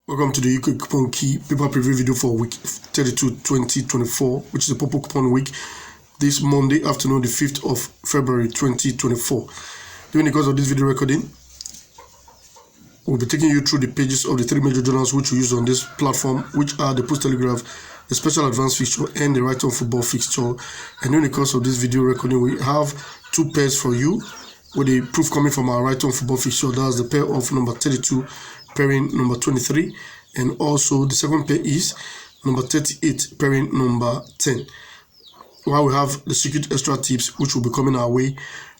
Welcome to the UK Coupon Key paper preview video for week 32 2024, which is the purple coupon week, this Monday afternoon, the 5th of February 2024. During the course of this video recording, we'll be taking you through the pages of the three major journals which we use on this platform, which are the Post Telegraph, the Special Advanced Fixture, and the Right on Football Fixture. And during the course of this video recording, we have two pairs for you, with the proof coming from our Right on Football Fixture. That's the pair of number 32 pairing number 23, and also the second pair is number 38 pairing number 10. While we have the secret extra tips which will be coming our way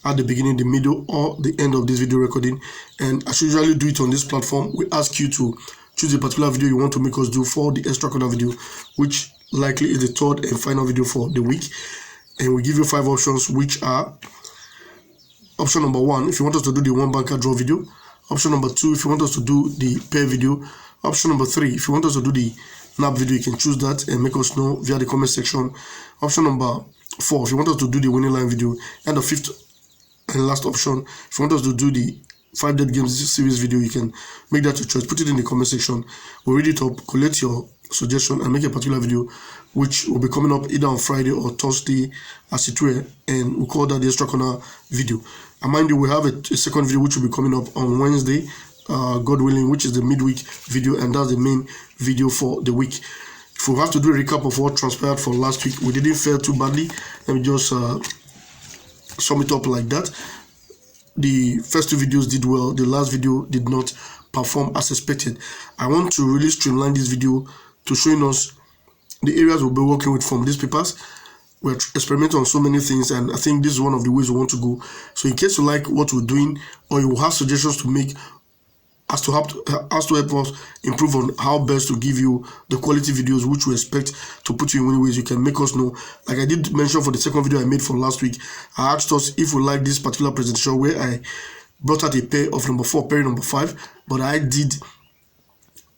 at the beginning, the middle, or the end of this video recording. And as usually do it on this platform, we ask you to choose a particular video you want to make us do for the extra corner video, which likely is the third and final video for the week. And we give you 5 options, which are: option number 1, if you want us to do the one banker draw video; option number 2, if you want us to do the pair video; option number 3, if you want us to do the nap video, you can choose that and make us know via the comment section; option number 4, if you want us to do the winning line video; and the 5th and last option, if you want us to do the 5 dead games series video, you can make that your choice. Put it in the comment section. We'll read it up, collect your suggestion, and make a particular video which will be coming up either on Friday or Thursday as it were, and we'll call that the extra corner video. And mind you, we have a second video which will be coming up on Wednesday, God willing, which is the midweek video, and that's the main video for the week. If we have to do a recap of what transpired for last week, we didn't fare too badly. Let me just sum it up like that. The first 2 videos did well. The last video did not perform as expected. I want to really streamline this video to showing us the areas we'll be working with from these papers. We're experimenting on so many things, and I think this is one of the ways we want to go. So in case you like what we're doing, or you have suggestions to make as to help us improve on how best to give you the quality videos which we expect to put you in many ways, you can make us know. Like I did mention for the second video I made for last week, I asked us if we like this particular presentation where I brought out a pair of number 4 pairing number 5, but I did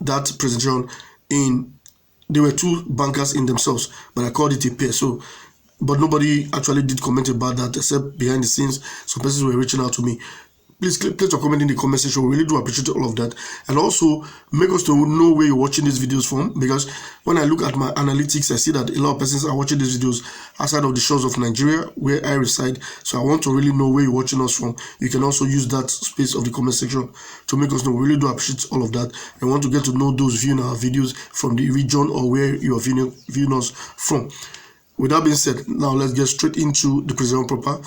that presentation in, there were 2 bankers in themselves, but I called it a pair. So but nobody actually did comment about that, except behind the scenes some persons were reaching out to me. Please place your comment in the comment section. We really do appreciate all of that. And also make us to know where you're watching these videos from, because when I look at my analytics, I see that a lot of persons are watching these videos outside of the shores of Nigeria where I reside. So I want to really know where you're watching us from. You can also use that space of the comment section to make us know. We really do appreciate all of that. And want to get to know those viewing our videos from the region or where you are viewing us from. With that being said, now let's get straight into the presentation proper.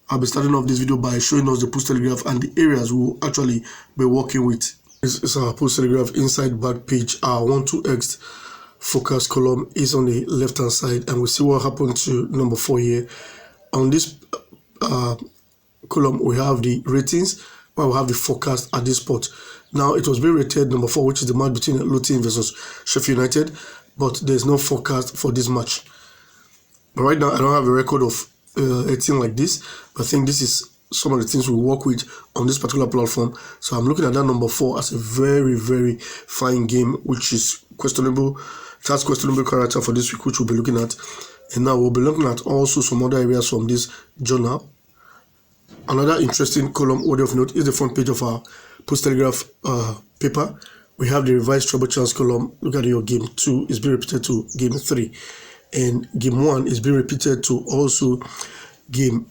I'll be starting off this video by showing us the Post Telegraph and the areas we'll actually be working with. This is our Post Telegraph inside back page. Our 1-2x focus column is on the left hand side, and we see what happened to number 4 here. On this column, we have the ratings, while we have the forecast at this spot. Now, it was being rated number 4, which is the match between Luton versus Sheffield United, but there's no forecast for this match. But right now, I don't have a record of a team like this, but I think this is some of the things we work with on this particular platform. So I'm looking at that number 4 as a very, very fine game, which is questionable. It has questionable character for this week, which we'll be looking at. And now we'll be looking at also some other areas from this journal. Another interesting column, worthy of note, is the front page of our Post Telegraph paper. We have the revised treble chance column. Look at your game 2 is being repeated to game 3. And game 1 is being repeated to also game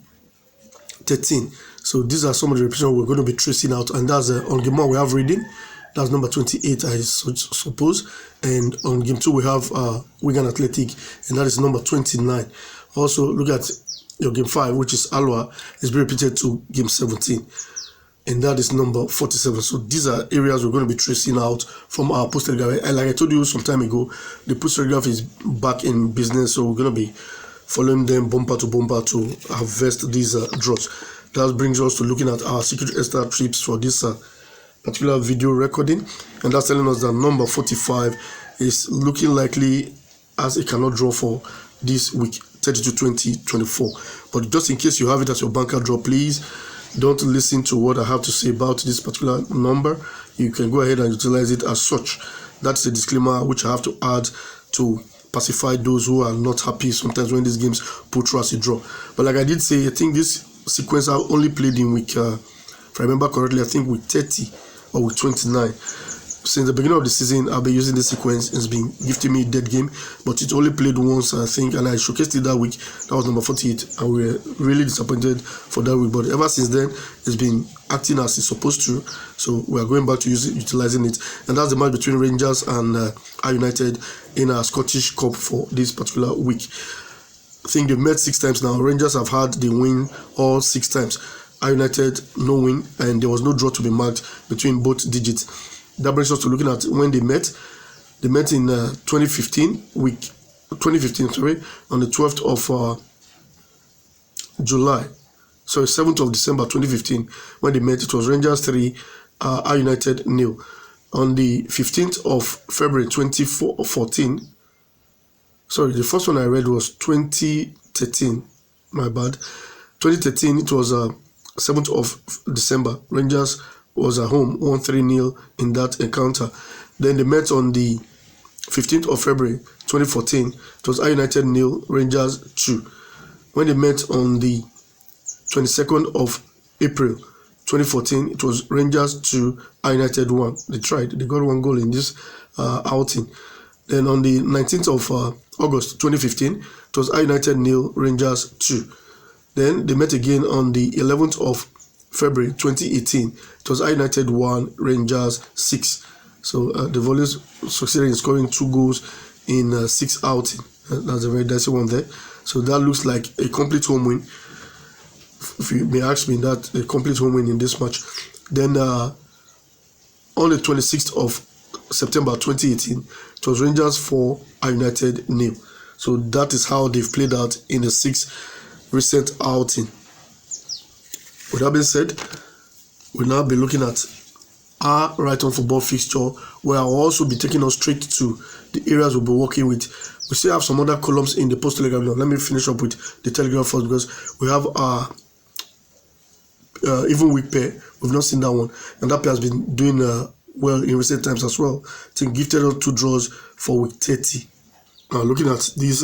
13. So these are some of the repetitions we're going to be tracing out. And that's on game 1 we have reading, that's number 28 I suppose. And on game 2 we have Wigan Athletic, and that is number 29. Also look at your game 5, which is Alwa, is being repeated to game 17, and that is number 47. So these are areas we're going to be tracing out from our Post Telegraph. And like I told you some time ago, the Post Telegraph is back in business, so we're going to be following them bumper to bumper to harvest these draws. That brings us to looking at our secret extra trips for this particular video recording, and that's telling us that number 45 is looking likely as it cannot draw for this week 32-2024. But just in case you have it as your banker draw, please don't listen to what I have to say about this particular number. You can go ahead and utilize it as such. That's a disclaimer which I have to add to pacify those who are not happy sometimes when these games put through as a draw. But like I did say, I think this sequence I only played in week, if I remember correctly, I think week 30 or week 29. since the beginning of the season, I've been using this sequence. It's been gifting me dead game, but it only played once, I think, and I showcased it that week. That was number 48, and we were really disappointed for that week. But ever since then, it's been acting as it's supposed to. So we are going back to utilizing it, and that's the match between Rangers and United in our Scottish Cup for this particular week. I think they've met 6 times now. Rangers have had the win all 6 times. United no win, and there was no draw to be marked between both digits. That brings us to looking at when they met. They met in 2015, on the 12th of July. Sorry, 7th of December 2015. When they met, it was Rangers 3, United 0. On the 15th of February 2014. Sorry, the first one I read was 2013. My bad. 2013, it was 7th of December. Rangers was at home, 1-3-0 in that encounter. Then they met on the 15th of February 2014. It was United 0, Rangers 2. When they met on the 22nd of April 2014, it was Rangers 2, United 1. They tried. They got 1 goal in this outing. Then on the 19th of August 2015, it was United 0, Rangers 2. Then they met again on the 11th of February 2018. It was United 1, Rangers 6. So the Volleys succeeded in scoring 2 goals in 6 outings. That's a very dicey one there. So that looks like a complete home win. If you may ask me, that a complete home win in this match. Then on the 26th of September 2018, it was Rangers 4, United 0. So that is how they've played out in the 6 recent outing. With that being said, we'll now be looking at our Right On Football fixture, where I'll also be taking us straight to the areas we'll be working with. We still have some other columns in the post Telegraph. Now, let me finish up with the Telegraph first, because we have our even week pair. We've not seen that one, and that pair has been doing well in recent times as well. I think gifted us 2 draws for week 30. Now, looking at these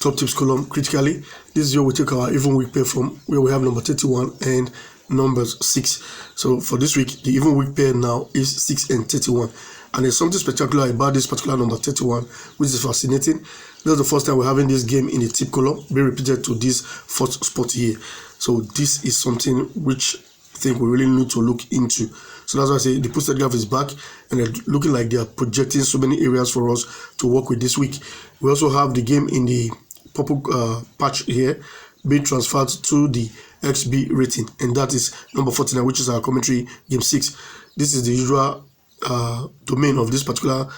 top tips column critically, this is where we take our even week pair from, where we have number 31 and numbers 6. So for this week, the even week pair now is 6 and 31, and there's something spectacular about this particular number 31, which is fascinating. This is the first time we're having this game in the tip column being repeated to this 4th spot here. So this is something which I think we really need to look into. So that's why I say the post Telegraph is back, and they're looking like they are projecting so many areas for us to work with this week. We also have the game in the purple patch here being transferred to the XB rating, and that is number 49, which is our commentary game 6. This is the usual domain of this particular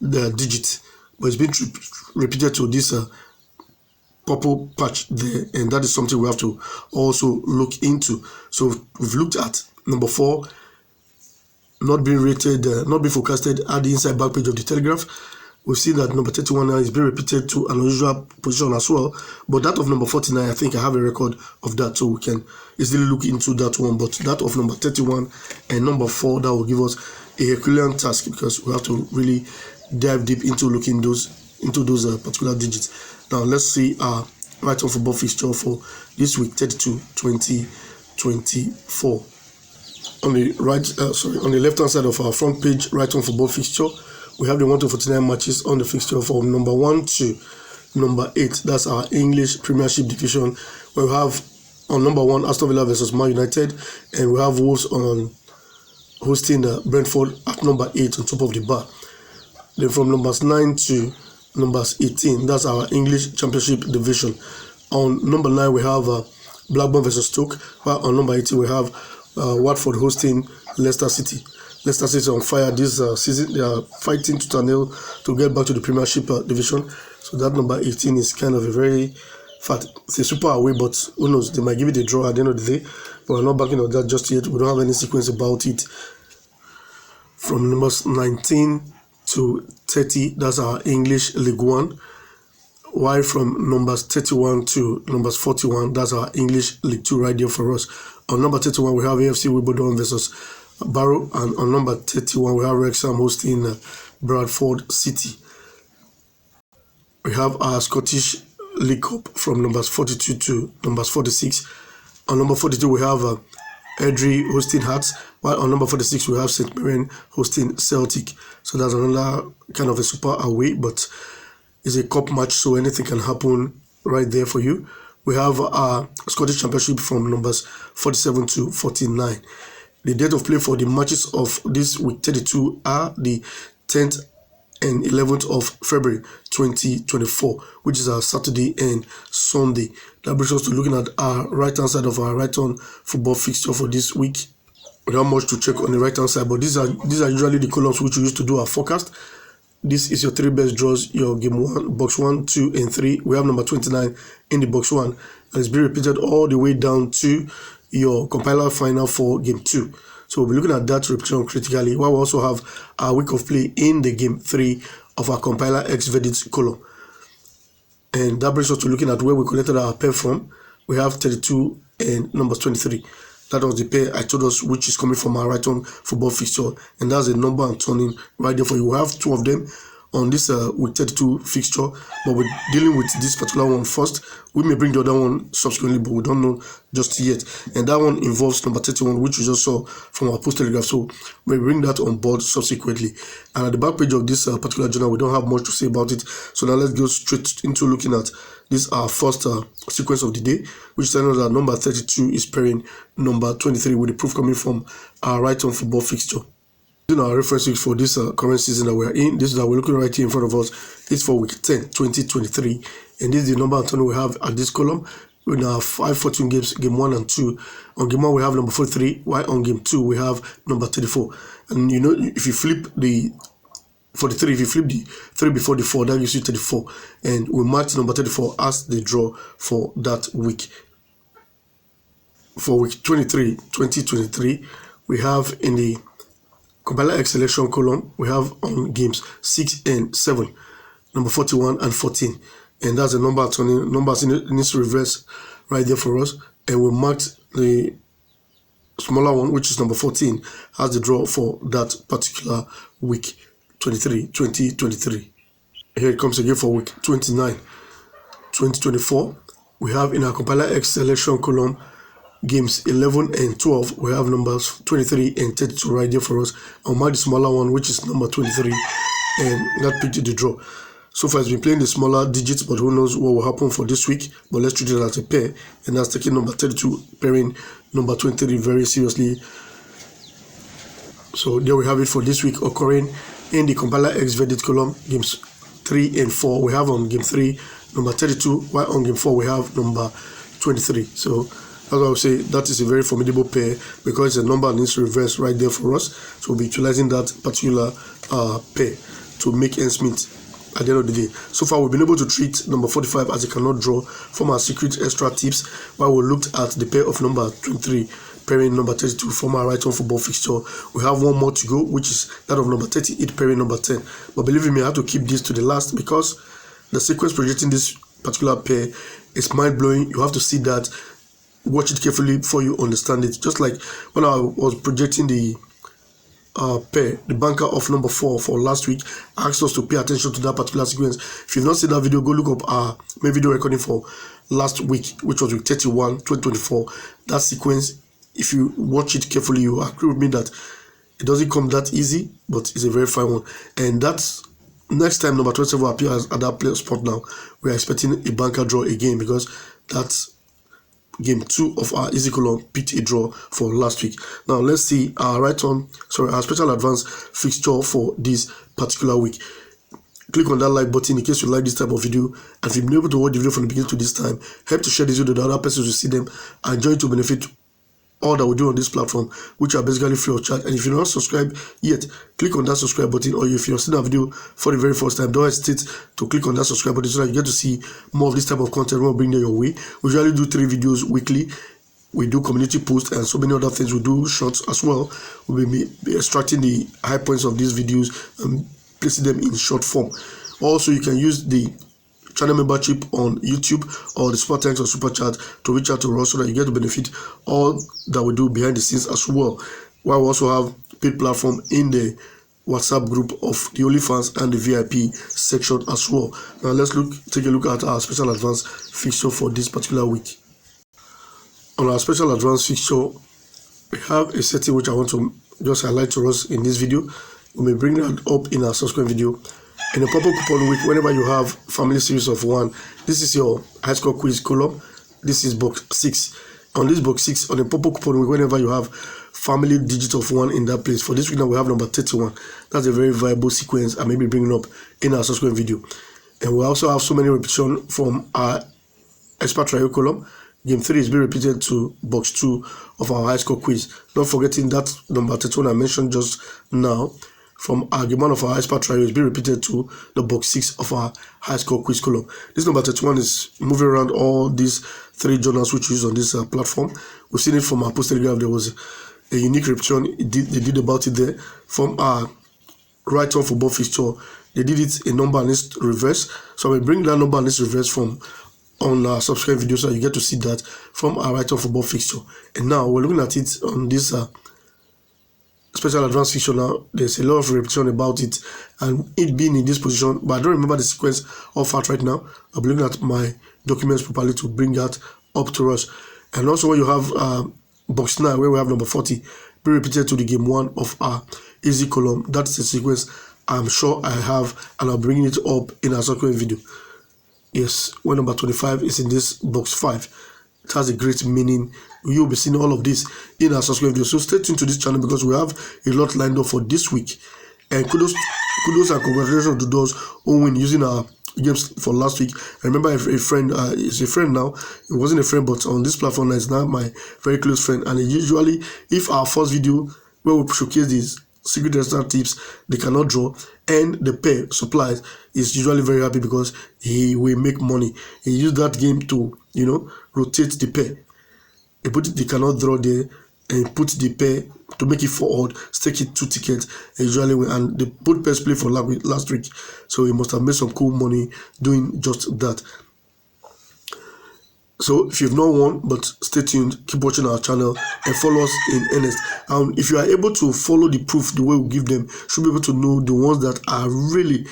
digit, but it's been repeated to this purple patch there, and that is something we have to also look into. So we've looked at number 4 not being rated, not being forecasted at the inside back page of the Telegraph. We've seen that number 31 now is being repeated to an unusual position as well. But that of number 49, I think I have a record of that, so we can easily look into that one. But that of number 31 and number 4, that will give us a Herculean task, because we have to really dive deep into looking into those particular digits. Now let's see our Right On Football fixture for this week 32/2024. On the on the left hand side of our front page Right On Football fixture, we have the 1 to 49 matches on the fixture from number 1 to number 8. That's our English Premiership division, where we have on number 1 Aston Villa versus Man United, and we have Wolves on hosting Brentford at number 8 on top of the bar. Then from numbers 9 to numbers 18, that's our English Championship division. On number 9 we have Blackburn versus Stoke, while on number 18 we have Watford hosting Leicester City. Leicester City is on fire this season. They are fighting to get back to the Premiership division. So that number 18 is kind of a very fat. It's a super away, but who knows? They might give it a draw at the end of the day. But we're not backing on that just yet. We don't have any sequence about it. From numbers 19 to 30, that's our English League One. While from numbers 31 to numbers 41, that's our English League 2 right there for us. On number 31, we have AFC Wimbledon versus Barrow, and on number 31, we have Wrexham hosting Bradford City. We have our Scottish League Cup from numbers 42 to numbers 46. On number 42, we have Edry hosting Hearts, while on number 46 we have St. Mirren hosting Celtic. So that's another kind of a super away, but it's a cup match, so anything can happen right there for you. We have our Scottish Championship from numbers 47 to 49. The date of play for the matches of this week 32 are the 10th and 11th of February 2024, which is our Saturday and Sunday. That brings us to looking at our right-hand side of our right-on football fixture for this week. We don't have much to check on the right-hand side, but these are usually the columns which we use to do our forecast. This is your 3 best draws, your game 1, box 1, 2, and 3. We have number 29 in the box 1, and it's been repeated all the way down to your compiler final for game 2. So we'll be looking at that repetition critically, while we also have our week of play in the game 3 of our compiler X verdict column. And that brings us to looking at where we collected our pair from. We have 32 and numbers 23. That was the pair I told us which is coming from our right-on football fixture, and that's the number I'm turning right there for you. We have 2 of them on this week 32 fixture, but we're dealing with this particular one first. We may bring the other one subsequently, but we don't know just yet. And that one involves number 31, which we just saw from our post Telegraph. So we bring that on board subsequently. And at the back page of this particular journal, we don't have much to say about it. So now let's go straight into looking at this our first sequence of the day, which tells us that number 32 is pairing number 23, with the proof coming from our right-on football fixture. In our references for this current season that we're in, this is that we're looking right here in front of us. It's for week 10, 2023, and this is the number of turn we have at this column. In our 5 fortune games, game 1 and 2. On game 1 we have number 43, while on game 2 we have number 34. And you know, if you flip the 43, if you flip the 3 before the 4, that gives you 34, and we mark number 34 as the draw for that week. For week 23, 2023, we have in the compiler X selection column, we have on games 6 and 7, number 41 and 14, and that's the number turning numbers in this reverse right there for us. And we marked the smaller one, which is number 14, as the draw for that particular week 23, 2023. Here it comes again for week 29, 2024. We have in our compiler X selection column games 11 and 12, we have numbers 23 and 32 right there for us. I'll mark the smaller one, which is number 23, and that picked the draw. So far it's been playing the smaller digits, but who knows what will happen for this week. But let's treat it as a pair, and that's taking number 32 pairing number 23 very seriously. So there we have it for this week, occurring in the compiler X verdict column, games 3 and 4. We have on game 3 number 32, while on game 4 we have number 23. So as I would say, that is a very formidable pair, because it's a number and it's reverse right there for us. So we'll be utilizing that particular pair to make ends meet at the end of the day. So far, we've been able to treat number 45 as a cannot draw from our secret extra tips, while we looked at the pair of number 23 pairing number 32 from our right-on football fixture. We have one more to go, which is that of number 38 pairing number 10. But believe me, I have to keep this to the last, because the sequence projecting this particular pair is mind-blowing. You have to see that, watch it carefully before you understand it. Just like when I was projecting the pair, the banker of number 4 for last week, I asked us to pay attention to that particular sequence. If you've not seen that video, go look up our main video recording for last week, which was week 31, 2024. That sequence, if you watch it carefully, you agree with me that it doesn't come that easy, but it's a very fine one. And that's next time number 27 appears at that player spot. Now we are expecting a banker draw again, because that's game 2 of our easy column picked a draw for last week. Now let's see our our special advance fixture for this particular week. Click on that like button in case you like this type of video, and if you've been able to watch the video from the beginning to this time, help to share this video to other persons to see them and join to benefit all that we do on this platform, which are basically free of charge. And if you're not subscribed yet, click on that subscribe button, or if you're seeing a video for the very first time, don't hesitate to click on that subscribe button so that you get to see more of this type of content when we bring them your way. We usually do 3 videos weekly. We do community posts and so many other things. We do shorts as well. We'll be extracting the high points of these videos and placing them in short form. Also, you can use the channel membership on YouTube or the super thanks or super chat to reach out to us so that you get to benefit all that we do behind the scenes as well. While we also have paid platform in the WhatsApp group of the OnlyFans and the VIP section as well. Now let's take a look at our special advance fixture for this particular week. On our special advance fixture, We have a setting which I want to just highlight to us in this video. We may bring that up in our subsequent video. In a pop-up coupon week, whenever you have family series of 1, this is your high score quiz column. This is box 6. On this box 6, on a pop-up coupon week, whenever you have family digit of 1 in that place. For this week now, we have number 31. That's a very viable sequence I may be bringing up in our subsequent video. And we also have so many repetitions from our expert trial column. Game 3 is being repeated to box 2 of our high score quiz. Not forgetting that number 31 I mentioned just now from our game 1 of our expert trial is being repeated to the box 6 of our high score quiz column. This number 31 is moving around all these 3 journals which we use on this platform. We've seen it from our post Telegraph. There was a unique repetition they did about it there. From our right on football fixture, they did it a number and list reverse. So I will bring that number and list reverse from on our subscribe video, so you get to see that from our right on football fixture. And now we're looking at it on this special advanced fixture. Now there's a lot of repetition about it and it being in this position, but I don't remember the sequence of that right now. I'll be looking at my documents properly to bring that up to us. And also when you have box 9 where we have number 40 be repeated to the game 1 of our easy column, that's the sequence I'm sure I have, and I'll bring it up in our subsequent video. Yes, when number 25 is in this box 5, it has a great meaning. You'll be seeing all of this in our subsequent video. So stay tuned to this channel because we have a lot lined up for this week. And kudos and congratulations to those who win using our games for last week. I remember a friend, is a friend now. It wasn't a friend, but on this platform is now my very close friend. And usually, if our first video where we showcase these secret restaurant tips they cannot draw and the pair supplies, is usually very happy because he will make money. He used that game to, you know, rotate the pair. He put it, they cannot draw there, and put the pair to make it forward, stake it 2 tickets, and usually win. And they put pairs play for last week, so he must have made some cool money doing just that. So if you've not won, but stay tuned, keep watching our channel and follow us in earnest. And if you are able to follow the proof the way we give them, should be able to know the ones that are really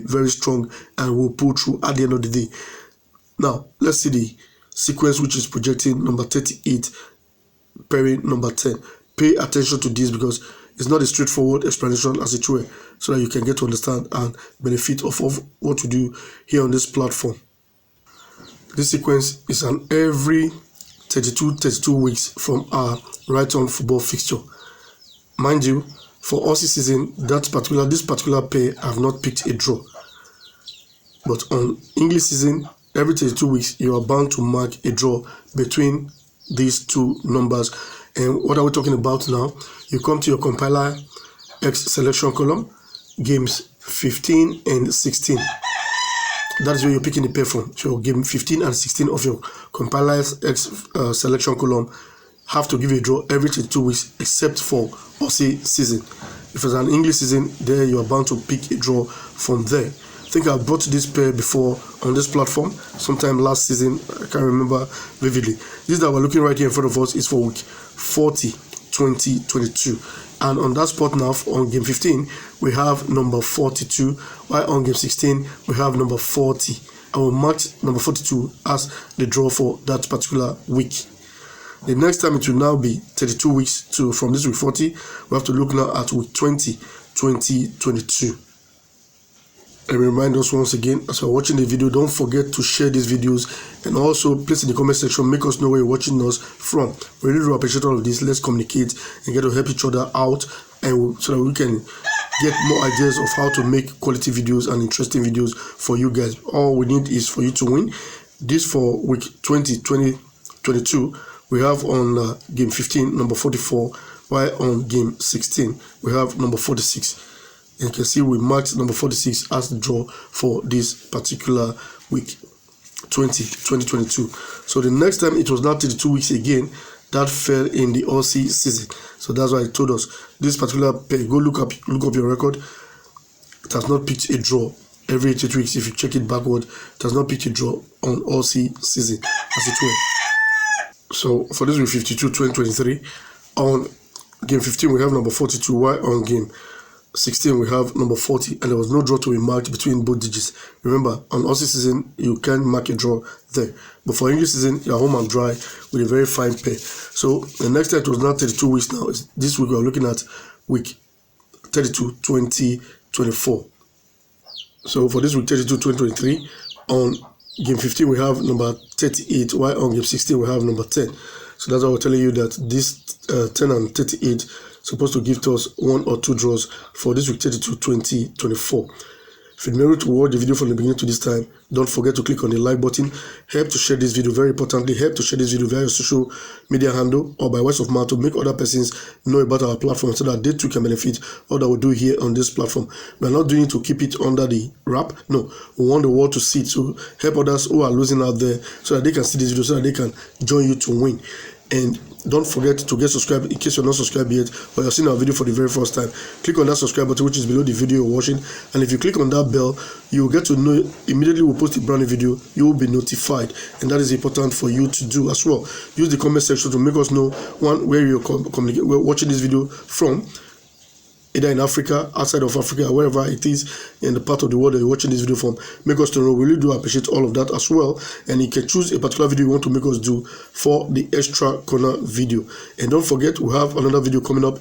very strong and will pull through at the end of the day. Now let's see the sequence which is projecting number 38 pairing number 10. Pay attention to this because it's not a straightforward explanation as it were, so that you can get to understand and benefit of what we do here on this platform. This sequence is on every 32 weeks from our right on football fixture. Mind you, for Aussie season, this particular pair have not picked a draw. But on English season, every 32 weeks, you are bound to mark a draw between these 2 numbers. And what are we talking about now? You come to your compiler X selection column, games 15 and 16. That's where you're picking the pair from. So game 15 and 16 of your compiler's X selection column have to give a draw every 2 weeks except for Aussie season. If it's an English season, there you are bound to pick a draw from there. I think I brought this pair before on this platform sometime last season. I can't remember vividly. This that we're looking right here in front of us is for week 40, 2022. And on that spot now, on game 15, we have number 42, while on game 16, we have number 40. I will mark number 42 as the draw for that particular week. The next time it will now be 32 weeks from this week 40. We have to look now at week 20, 2022. And remind us once again, as you're watching the video, don't forget to share these videos and also please in the comment section, make us know where you're watching us from. We really do appreciate all of this. Let's communicate and get to help each other out, and so that we can get more ideas of how to make quality videos and interesting videos for you guys. All we need is for you to win. This for week 20, 2022, we have on game 15, number 44, while on game 16, we have number 46. And you can see we marked number 46 as the draw for this particular week 2022. So the next time it was now 32 weeks again, that fell in the Aussie season. So that's why I told us this particular pair, go look up your record. It has not picked a draw every 82 weeks. If you check it backward, it has not picked a draw on Aussie season as it were. So for this week 52 2023, on game 15 we have number 42, while on game 16 we have number 40, and there was no draw to be marked between both digits. Remember, on Aussie season you can mark a draw there, but for English season you're home and dry with a very fine pair. So the next time, it was now 32 weeks now. This week we are looking at week 32 2024. So for this week 32 2023, on game 15 we have number 38, while on game 16 we have number 10. So that's why we're telling you that this 10 and 38 supposed to give to us 1 or 2 draws for this week 32 2024. If you're able to watch the video from the beginning to this time, don't forget to click on the like button. Help to share this video, very importantly, help to share this video via your social media handle or by word of mouth to make other persons know about our platform so that they too can benefit all that we do here on this platform. We are not doing it to keep it under the wrap. No, we want the world to see it. So help others who are losing out there so that they can see this video, so that they can join you to win. And don't forget to get subscribed in case you're not subscribed yet or you're seeing our video for the very first time. Click on that subscribe button which is below the video you're watching, and if you click on that bell, you'll get to know immediately we post a brand new video. You will be notified, and that is important for you to do as well. Use the comment section to make us know where you're watching this video from, either in Africa, outside of Africa, wherever it is in the part of the world that you're watching this video from. Make us to know. We really do appreciate all of that as well. And you can choose a particular video you want to make us do for the extra corner video. And don't forget, we have another video coming up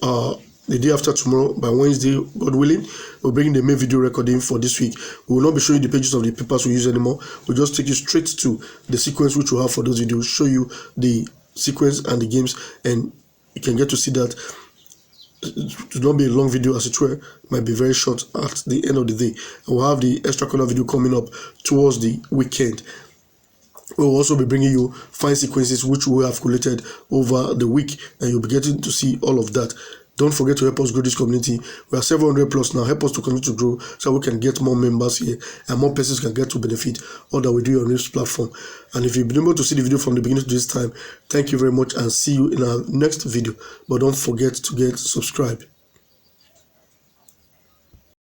the day after tomorrow, by Wednesday, God willing. We'll bring the main video recording for this week. We will not be showing the pages of the papers we use anymore. We'll just take you straight to the sequence which we have for those videos, show you the sequence and the games, and you can get to see that. It will not be a long video, as it were. It might be very short at the end of the day. And we'll have the extra corner video coming up towards the weekend. We'll also be bringing you fine sequences which we have collated over the week, and you'll be getting to see all of that. Don't forget to help us grow this community. We are 700 plus now. Help us to continue to grow so we can get more members here and more persons can get to benefit all that we do on this platform. And if you've been able to see the video from the beginning to this time, thank you very much, and see you in our next video. But don't forget to get subscribed.